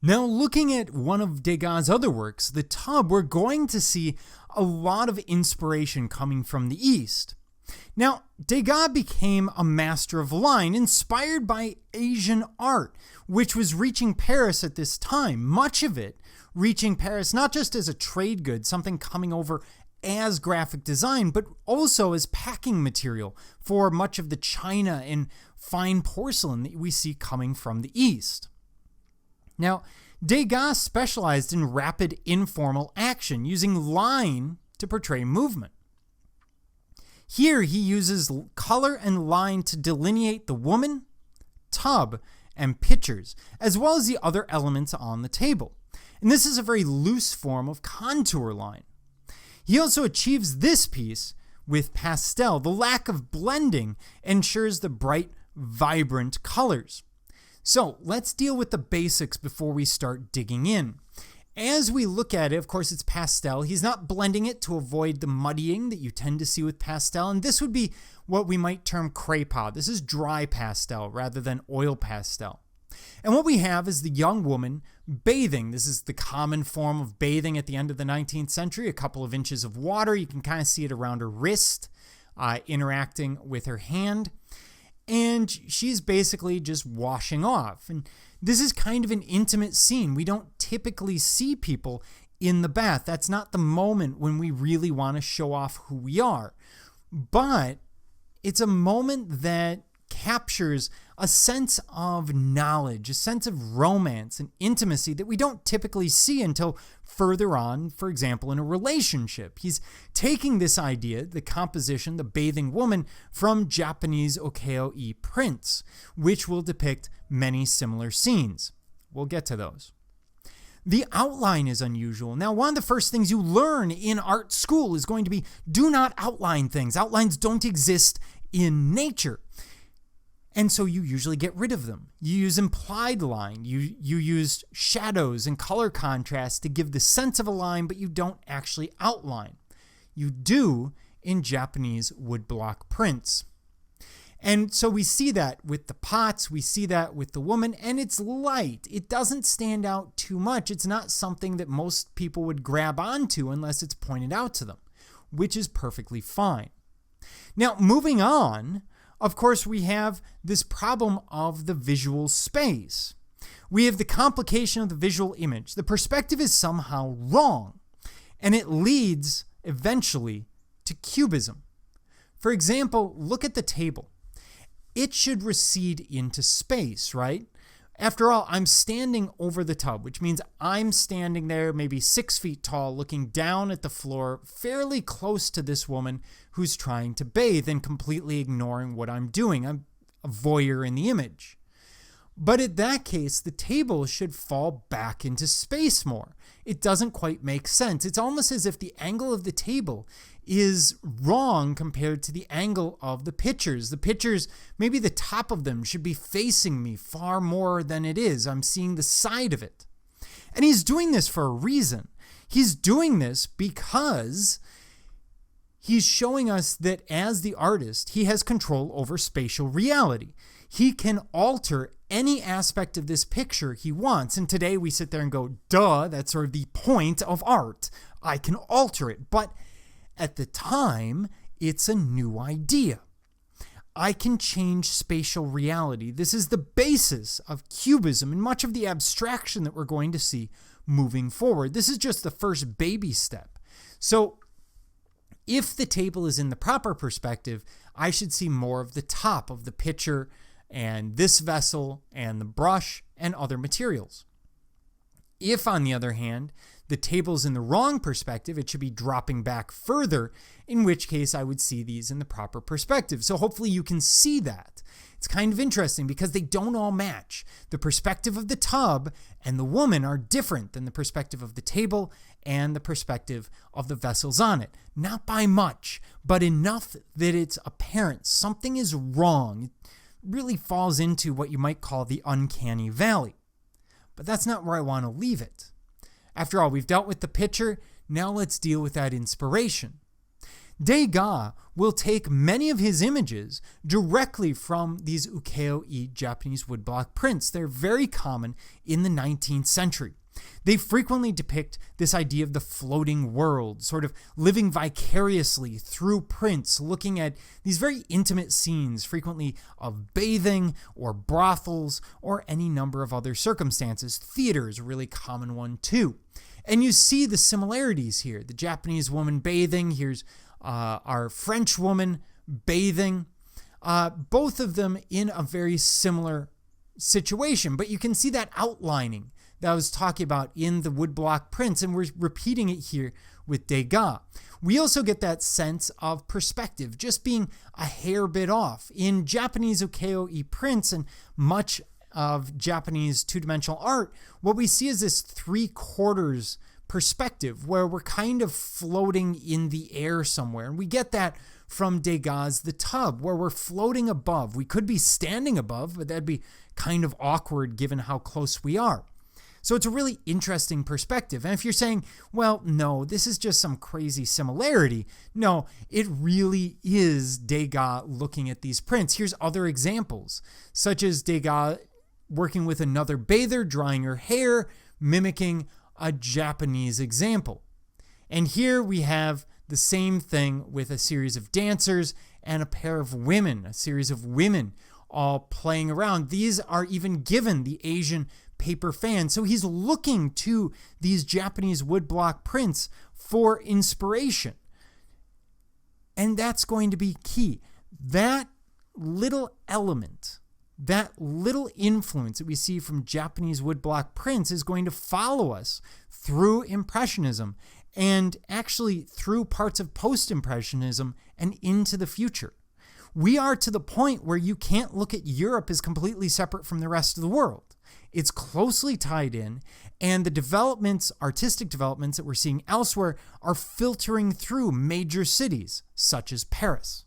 Now, looking at one of Degas' other works, The Tub, we're going to see a lot of inspiration coming from the East. Now, Degas became a master of line inspired by Asian art, which was reaching Paris at this time, much of it reaching Paris not just as a trade good, something coming over as graphic design, but also as packing material for much of the china and fine porcelain that we see coming from the East. Now, Degas specialized in rapid informal action, using line to portray movement. Here he uses color and line to delineate the woman, tub, and pictures, as well as the other elements on the table. And this is a very loose form of contour line. He also achieves this piece with pastel. The lack of blending ensures the bright, vibrant colors. So let's deal with the basics before we start digging in. As we look at it, of course, it's pastel. He's not blending it to avoid the muddying that you tend to see with pastel. And this would be what we might term crépage. This is dry pastel rather than oil pastel. And what we have is the young woman bathing. This is the common form of bathing at the end of the 19th century, a couple of inches of water. You can kind of see it around her wrist, interacting with her hand. And she's basically just washing off. And this is kind of an intimate scene. We don't typically see people in the bath. That's not the moment when we really want to show off who we are. But it's a moment that captures a sense of knowledge, a sense of romance and intimacy that we don't typically see until further on, for example, in a relationship. He's taking this idea, the composition, the bathing woman, from Japanese ukiyo-e prints, which will depict many similar scenes. We'll get to those. The outline is unusual. Now, one of the first things you learn in art school is going to be do not outline things. Outlines don't exist in nature. And so you usually get rid of them. You use implied line. You use shadows and color contrast to give the sense of a line, but you don't actually outline. You do in Japanese woodblock prints. And so we see that with the pots, we see that with the woman, and it's light. It doesn't stand out too much. It's not something that most people would grab onto unless it's pointed out to them, which is perfectly fine. Now, moving on, of course, we have this problem of the visual space. We have the complication of the visual image. The perspective is somehow wrong, and it leads eventually to cubism. For example, look at the table. It should recede into space, right? After all, I'm standing over the tub, which means I'm standing there maybe 6 feet tall, looking down at the floor, fairly close to this woman who's trying to bathe and completely ignoring what I'm doing. I'm a voyeur in the image. But in that case, the table should fall back into space more. It doesn't quite make sense. It's almost as if the angle of the table is wrong compared to the angle of the pictures. The pictures, maybe the top of them should be facing me far more than it is. I'm seeing the side of it. And he's doing this for a reason. He's doing this because he's showing us that as the artist, he has control over spatial reality. He can alter any aspect of this picture he wants. And today we sit there and go, duh, that's sort of the point of art. I can alter it. But at the time, it's a new idea. I can change spatial reality. This is the basis of cubism and much of the abstraction that we're going to see moving forward. This is just the first baby step. So if the table is in the proper perspective, I should see more of the top of the picture and this vessel and the brush and other materials. If, on the other hand, the table's in the wrong perspective, it should be dropping back further, in which case I would see these in the proper perspective. So hopefully you can see that. It's kind of interesting because they don't all match. The perspective of the tub and the woman are different than the perspective of the table and the perspective of the vessels on it. Not by much, but enough that it's apparent. Something is wrong. It really falls into what you might call the uncanny valley. But that's not where I want to leave it. After all, we've dealt with the picture. Now let's deal with that inspiration. Degas will take many of his images directly from these ukiyo-e Japanese woodblock prints. They're very common in the 19th century. They frequently depict this idea of the floating world, sort of living vicariously through prints, looking at these very intimate scenes, frequently of bathing or brothels or any number of other circumstances. Theater is a really common one too. And you see the similarities here. The Japanese woman bathing, here's our French woman bathing, both of them in a very similar situation, but you can see that outlining that I was talking about in the woodblock prints, and we're repeating it here with Degas. We also get that sense of perspective, just being a hair bit off. In Japanese ukiyo-e prints and much of Japanese two-dimensional art, what we see is this 3/4 perspective where we're kind of floating in the air somewhere. And we get that from Degas The Tub, where we're floating above. We could be standing above, but that'd be kind of awkward given how close we are. So it's a really interesting perspective. And if you're saying, well, no, this is just some crazy similarity. No, it really is Degas looking at these prints. Here's other examples, such as Degas working with another bather, drying her hair, mimicking a Japanese example. And here we have the same thing with a series of dancers and a pair of women, a series of women all playing around. These are even given the Asian paper fan. So he's looking to these Japanese woodblock prints for inspiration. And that's going to be key. That little element, that little influence that we see from Japanese woodblock prints is going to follow us through Impressionism and actually through parts of post-Impressionism and into the future. We are to the point where you can't look at Europe as completely separate from the rest of the world. It's closely tied in, and the developments, artistic developments that we're seeing elsewhere are filtering through major cities such as Paris.